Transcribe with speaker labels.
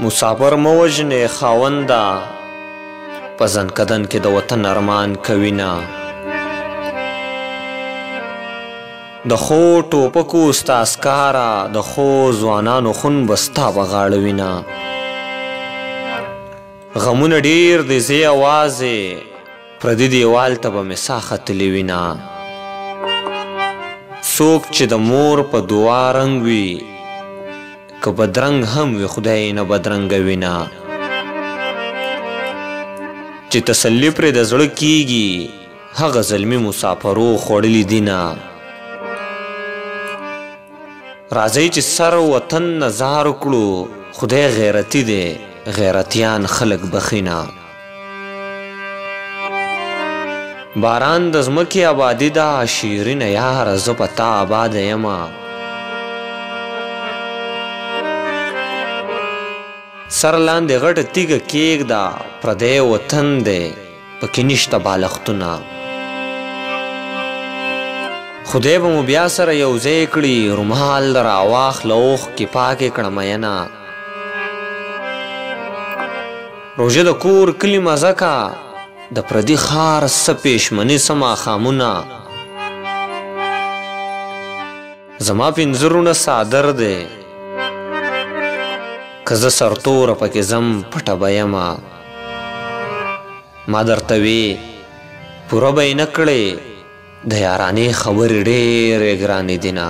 Speaker 1: مسافر موجنه خاوندا پزن کدن کې د وطن ارمان کوینا د خو ټوپکو استاسکارا د خو ځوانانو خون بستا بغاړوینا غمونه ډیر د زی आवाज پردي دیوال ته به مساختلی وینا څوک چې د مور په دعا رنگ وي که بدرنګ هم وي خدای نه بدرنګ وینا چې تسلی پرې د زړه کیږي هغه زلمی مسافرو خوړلی دینا راځي چې سر وطن نظر کړو خدای غیرتی دی غیرتیان خلق بخینا باران د زمکې آبادی دا شیرین یار زه په تا آباد یما سر لاندې غټه تیږه کېږده پردی وطن دی پکې نشته بالښتونه خدای به مو بیا سره یو ځای کړي رومال راواخله اوښ کې پاکې کړه میینه روژه د کور کلي مزه کا د پردي ښار څه پېشمني څه ماښامونه زما پنځه رونه څادر دی که زه سرتوره پکې ځم پټه به یمه ما درته وی پوره به یې نه کړې د یارانې خبرې ډېرې ګرانې دي نه